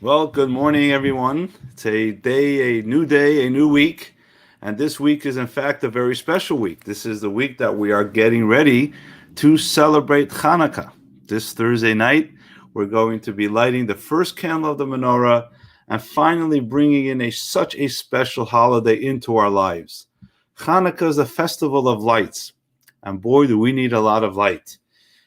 Well, good morning, everyone. It's a day, a new week. And this week is, in fact, a very special week. This is the week that we are getting ready to celebrate Hanukkah. This Thursday night, we're going to be lighting the first candle of the menorah and finally bringing in such a special holiday into our lives. Hanukkah is a festival of lights. And boy, do we need a lot of light.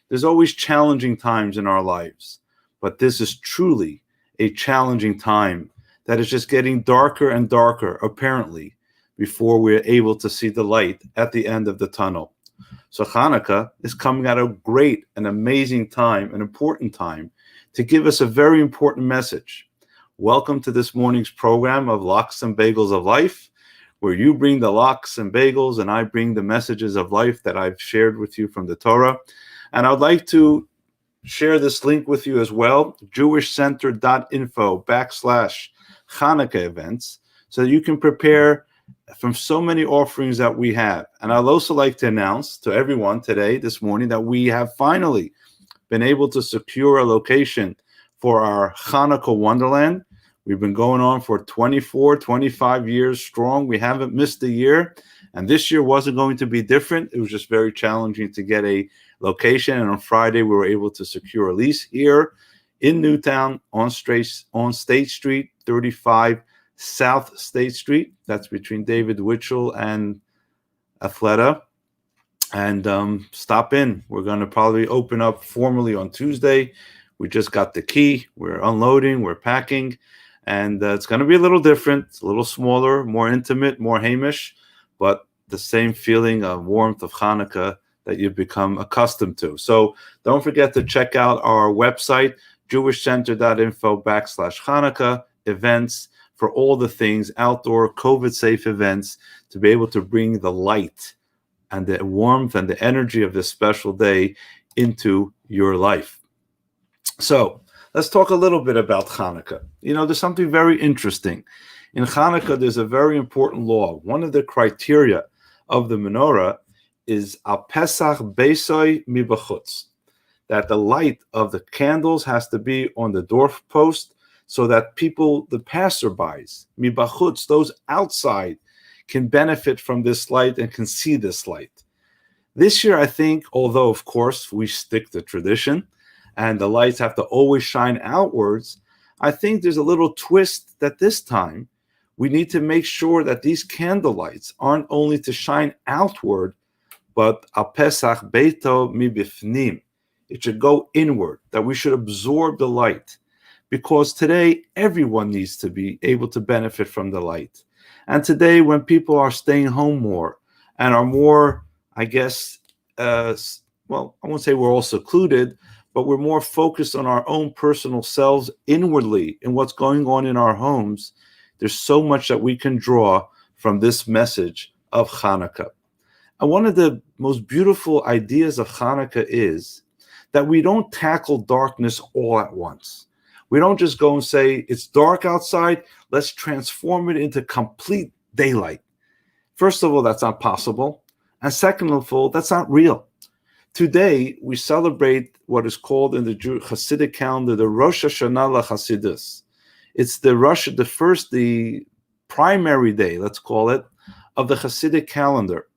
There's always challenging times in our lives, but this is truly a challenging time that is just getting darker and darker, apparently, before we're able to see the light at the end of the tunnel. So Hanukkah is coming at a great and amazing time, an important time, to give us a very important message. Welcome to this morning's program of Lox and Bagels of Life, where you bring the lox and bagels and I bring the messages of life that I've shared with you from the Torah. And I'd like to share this link with you as well, jewishcenter.info/Hanukkah events, so that you can prepare from so many offerings that we have. And I'd also like to announce to everyone today, this morning, that we have finally been able to secure a location for our Hanukkah Wonderland. We've been going on for 24, 25 years strong. We haven't missed a year. And this year wasn't going to be different. It was just very challenging to get a location. And on Friday, we were able to secure a lease here in Newtown on State Street, 35 South State Street. That's between David Witchell and Athleta. And stop in. We're going to probably open up formally on Tuesday. We just got the key. We're unloading. We're packing. And it's going to be a little different. It's a little smaller, more intimate, more Hamish, but the same feeling of warmth of Hanukkah that you've become accustomed to. So don't forget to check out our website, jewishcenter.info/Hanukkah events, for all the things, outdoor COVID-safe events, to be able to bring the light and the warmth and the energy of this special day into your life. So let's talk a little bit about Hanukkah. You know, there's something very interesting. In Hanukkah, there's a very important law. One of the criteria of the menorah is al Pesach beisoy mibachutz, that the light of the candles has to be on the doorpost so that people, the passerbys, mibachutz, those outside, can benefit from this light and can see this light. This year, I think, although, of course, we stick to tradition and the lights have to always shine outwards, I think there's a little twist that this time we need to make sure that these candle lights aren't only to shine outward, but al Pesach beito mibifnim. It should go inward, that we should absorb the light. Because today, everyone needs to be able to benefit from the light. And today, when people are staying home more and are more, I guess, I won't say we're all secluded, but we're more focused on our own personal selves inwardly in what's going on in our homes. There's so much that we can draw from this message of Hanukkah. And one of the most beautiful ideas of Hanukkah is that we don't tackle darkness all at once. We don't just go and say, it's dark outside, let's transform it into complete daylight. First of all, that's not possible. And second of all, that's not real. Today, we celebrate what is called in the Hasidic calendar, the Rosh Hashanah LaChasidus. It's the primary day, let's call it, of the Hasidic calendar.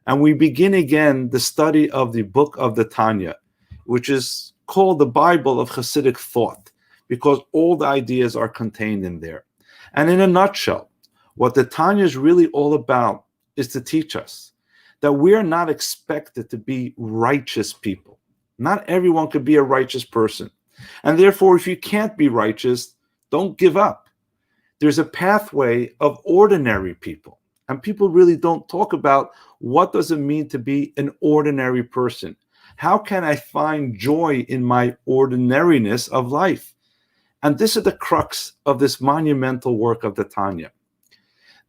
And we begin again the study of the book of the Tanya, which is called the Bible of Hasidic thought, because all the ideas are contained in there. And in a nutshell, what the Tanya is really all about is to teach us that we are not expected to be righteous people. Not everyone could be a righteous person. And therefore, if you can't be righteous, don't give up. There's a pathway of ordinary people. And people really don't talk about what does it mean to be an ordinary person. How can I find joy in my ordinariness of life? And this is the crux of this monumental work of the Tanya,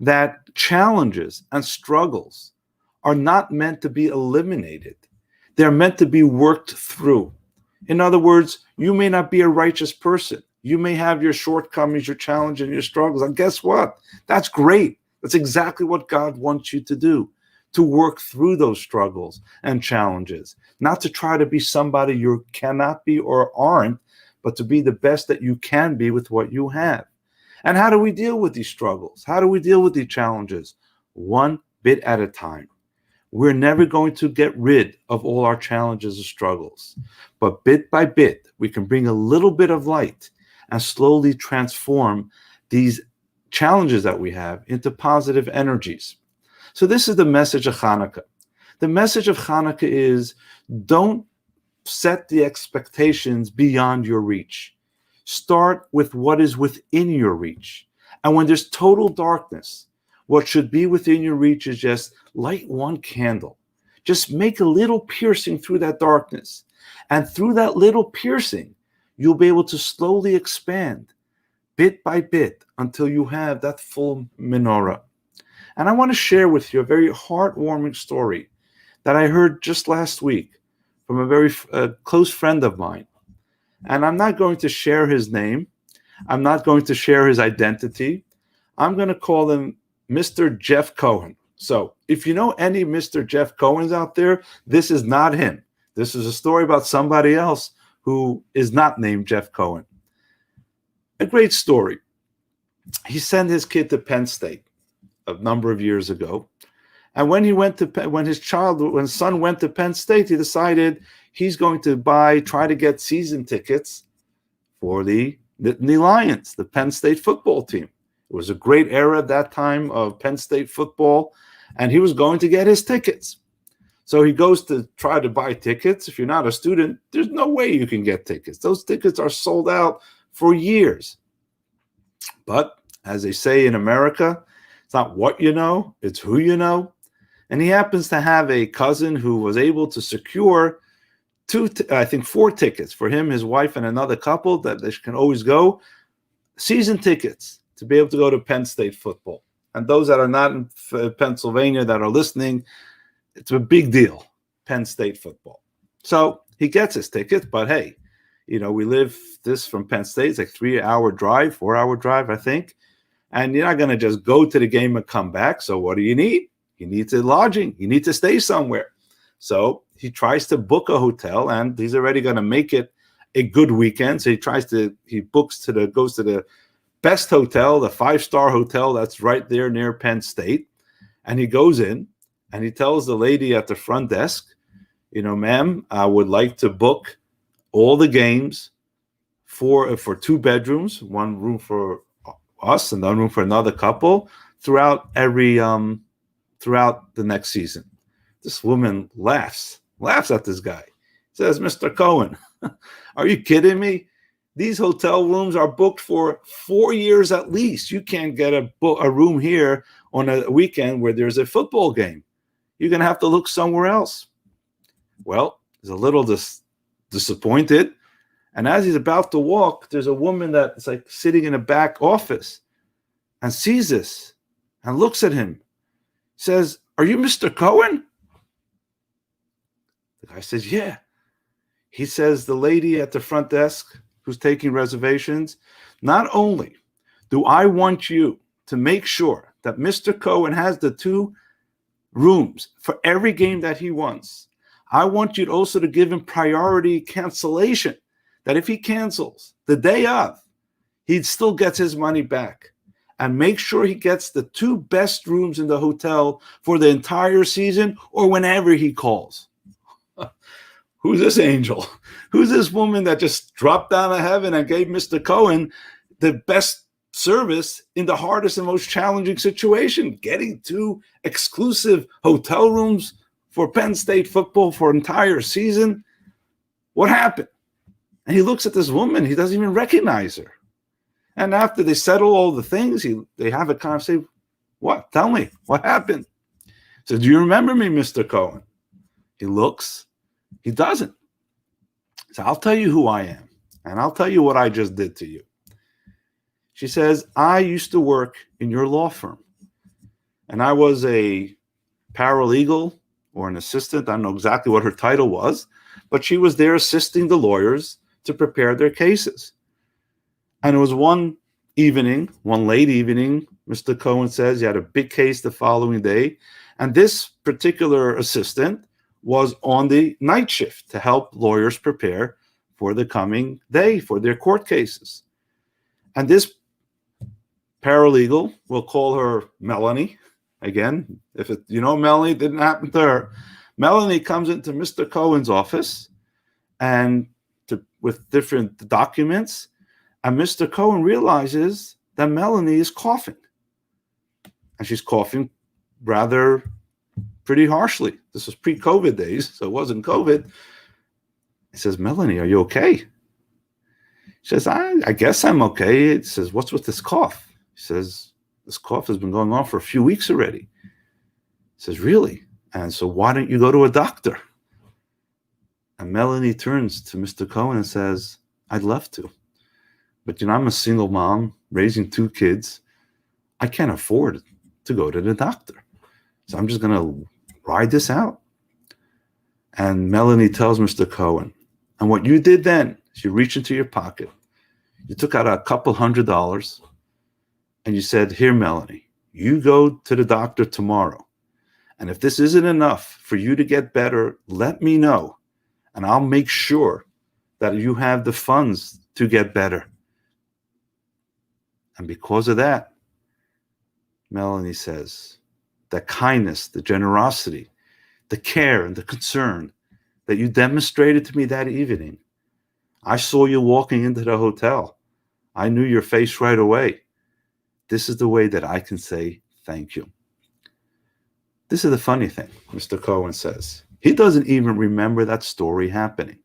that challenges and struggles are not meant to be eliminated. They're meant to be worked through. In other words, you may not be a righteous person. You may have your shortcomings, your challenges, and your struggles. And guess what? That's great. That's exactly what God wants you to do, to work through those struggles and challenges, not to try to be somebody you cannot be or aren't, but to be the best that you can be with what you have. And how do we deal with these struggles? How do we deal with these challenges? One bit at a time. We're never going to get rid of all our challenges and struggles. But bit by bit, we can bring a little bit of light and slowly transform these challenges that we have into positive energies. So this is the message of Hanukkah. The message of Hanukkah is, don't set the expectations beyond your reach. Start with what is within your reach. And when there's total darkness, what should be within your reach is just light one candle. Just make a little piercing through that darkness. And through that little piercing, you'll be able to slowly expand bit by bit until you have that full menorah. And I want to share with you a very heartwarming story that I heard just last week from a very close friend of mine. And I'm not going to share his name. I'm not going to share his identity. I'm going to call him Mr. Jeff Cohen. So if you know any Mr. Jeff Cohens out there, this is not him. This is a story about somebody else who is not named Jeff Cohen. A great story. He sent his kid to Penn State a number of years ago. And when his son went to Penn State, he decided he's going to try to get season tickets for the Nittany Lions, the Penn State football team. It was a great era at that time of Penn State football, and he was going to get his tickets. So he goes to try to buy tickets. If you're not a student, there's no way you can get tickets. Those tickets are sold out for years. But as they say in America, it's not what you know, it's who you know. And he happens to have a cousin who was able to secure four tickets for him, his wife, and another couple that they can always go, season tickets to be able to go to Penn State football. And those that are not in Pennsylvania that are listening, it's a big deal, Penn State football. So he gets his tickets, but hey, we live this from Penn State. It's like 4-hour drive, I think. And you're not going to just go to the game and come back. So what do you need? You need lodging. You need to stay somewhere. So he tries to book a hotel, and he's already going to make it a good weekend. So he goes to the best hotel, the 5-star hotel that's right there near Penn State. And he goes in and he tells the lady at the front desk, ma'am, I would like to book all the games for 2 bedrooms, one room for us and one room for another couple throughout the next season. This woman laughs at this guy. Says, Mr. Cohen, are you kidding me? These hotel rooms are booked for 4 years at least. You can't get a room here on a weekend where there's a football game. You're going to have to look somewhere else. Well, he's a little disappointed. And as he's about to walk, there's a woman that's like sitting in a back office and sees this and looks at him. Says, are you Mr. Cohen? The guy says, yeah. He says, the lady at the front desk who's taking reservations, not only do I want you to make sure that Mr. Cohen has the 2 rooms for every game that he wants, I want you also to give him priority cancellation, that if he cancels the day of, he still gets his money back. And make sure he gets the 2 best rooms in the hotel for the entire season or whenever he calls. Who's this angel? Who's this woman that just dropped down to heaven and gave Mr. Cohen the best service in the hardest and most challenging situation, getting 2 exclusive hotel rooms for Penn State football for an entire season? What happened? And he looks at this woman. He doesn't even recognize her. And after they settle all the things, they have a conversation. What? Tell me. What happened? So, do you remember me, Mr. Cohen? He looks. He doesn't. So I'll tell you who I am. And I'll tell you what I just did to you. She says, I used to work in your law firm. And I was a paralegal or an assistant. I don't know exactly what her title was. But she was there assisting the lawyers to prepare their cases. And it was one late evening, Mr. Cohen says he had a big case the following day. And this particular assistant was on the night shift to help lawyers prepare for the coming day for their court cases. And this paralegal, we'll call her Melanie. Again, if it, Melanie, it didn't happen to her. Melanie comes into Mr. Cohen's office and with different documents, and Mr. Cohen realizes that Melanie is coughing. And she's coughing rather pretty harshly. This was pre-COVID days, so it wasn't COVID. He says, Melanie, are you okay? She says, I guess I'm okay. He says, what's with this cough? He says, this cough has been going on for a few weeks already. He says, really? And so why don't you go to a doctor? And Melanie turns to Mr. Cohen and says, I'd love to. But, I'm a single mom raising 2 kids. I can't afford to go to the doctor. So I'm just going to ride this out. And Melanie tells Mr. Cohen, and what you did then is you reached into your pocket. You took out a couple $100 and you said, here, Melanie, you go to the doctor tomorrow. And if this isn't enough for you to get better, let me know. And I'll make sure that you have the funds to get better. And because of that, Melanie says, the kindness, the generosity, the care, and the concern that you demonstrated to me that evening. I saw you walking into the hotel. I knew your face right away. This is the way that I can say thank you. This is the funny thing, Mr. Cohen says. He doesn't even remember that story happening.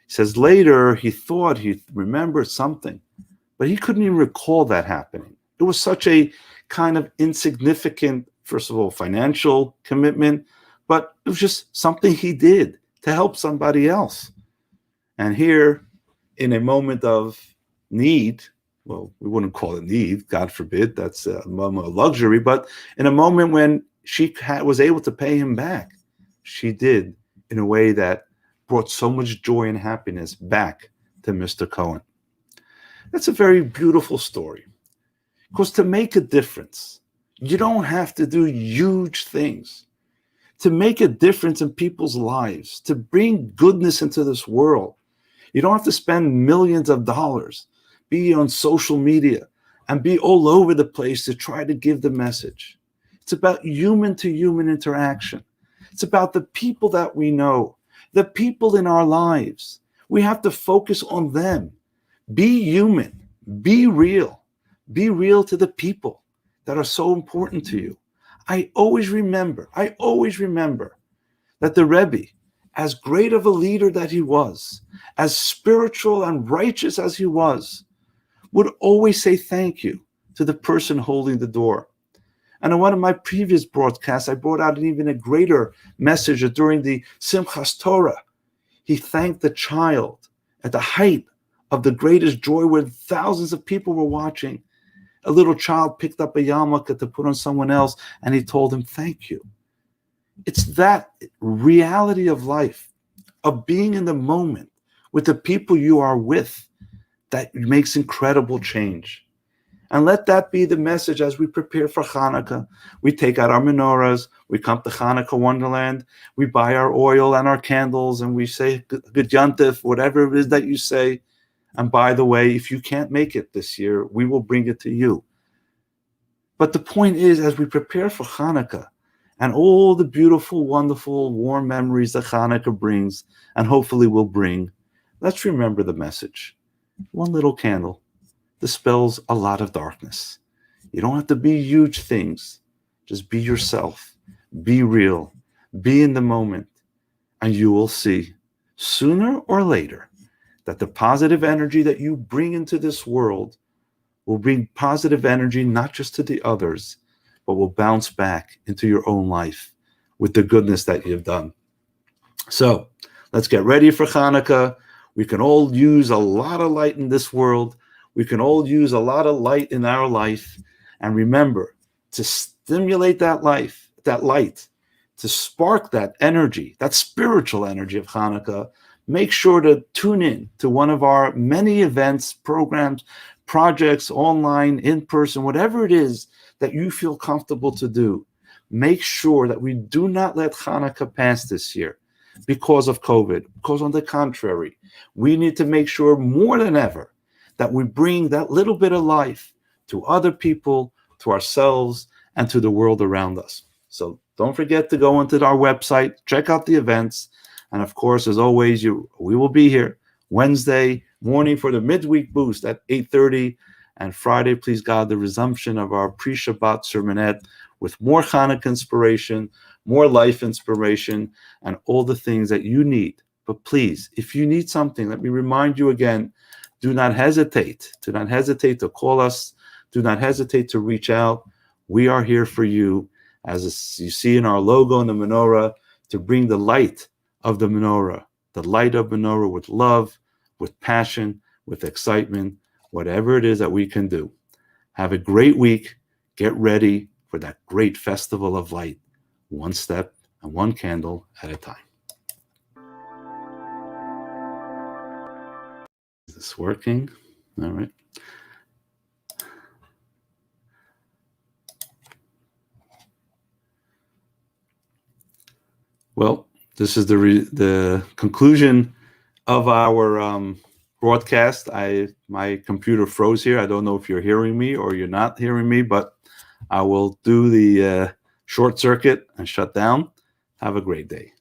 He says later he thought he remembered something, but he couldn't even recall that happening. It was such a kind of insignificant, first of all, financial commitment, but it was just something he did to help somebody else. And here, in a moment of need, well, we wouldn't call it need, God forbid, that's a moment of luxury, but in a moment when she was able to pay him back, she did in a way that brought so much joy and happiness back to Mr. Cohen. That's a very beautiful story. Because to make a difference, you don't have to do huge things. To make a difference in people's lives, to bring goodness into this world, you don't have to spend millions of dollars, be on social media, and be all over the place to try to give the message. It's about human-to-human interaction. It's about the people that we know, the people in our lives. We have to focus on them. Be human. Be real to the people that are so important to you. I always remember that the Rebbe, as great of a leader that he was, as spiritual and righteous as he was, would always say thank you to the person holding the door. And in one of my previous broadcasts, I brought out even a greater message during the Simchas Torah. He thanked the child at the height of the greatest joy where thousands of people were watching. A little child picked up a yarmulke to put on someone else, and he told him, thank you. It's that reality of life, of being in the moment with the people you are with, that makes incredible change. And let that be the message as we prepare for Hanukkah. We take out our menorahs, we come to Hanukkah Wonderland, we buy our oil and our candles, and we say Good Yantif, whatever it is that you say. And by the way, if you can't make it this year, we will bring it to you. But the point is, as we prepare for Hanukkah and all the beautiful, wonderful, warm memories that Hanukkah brings and hopefully will bring, let's remember the message. One little candle dispels a lot of darkness. You don't have to be huge things. Just be yourself. Be real. Be in the moment. And you will see, sooner or later, that the positive energy that you bring into this world will bring positive energy not just to the others, but will bounce back into your own life with the goodness that you've done. So let's get ready for Hanukkah. We can all use a lot of light in this world. We can all use a lot of light in our life. And remember, to stimulate that light, to spark that energy, that spiritual energy of Hanukkah, make sure to tune in to one of our many events, programs, projects, online, in person, whatever it is that you feel comfortable to do. Make sure that we do not let Hanukkah pass this year. because of COVID. Because on the contrary, we need to make sure more than ever that we bring that little bit of life to other people, to ourselves, and to the world around us. So don't forget to go onto our website, check out the events, and of course, as always, we will be here Wednesday morning for the midweek boost at 8:30, and Friday, please God, the resumption of our pre-Shabbat sermonette with more Hanukkah inspiration, more life inspiration, and all the things that you need. But please, if you need something, let me remind you again, do not hesitate. Do not hesitate to call us. Do not hesitate to reach out. We are here for you, as you see in our logo in the menorah, to bring the light of the menorah with love, with passion, with excitement, whatever it is that we can do. Have a great week. Get ready for that great festival of light, one step and one candle at a time. Is this working? All right. Well, this is the conclusion of our broadcast. My computer froze here. I don't know if you're hearing me or you're not hearing me, but I will do the short circuit and shut down. Have a great day.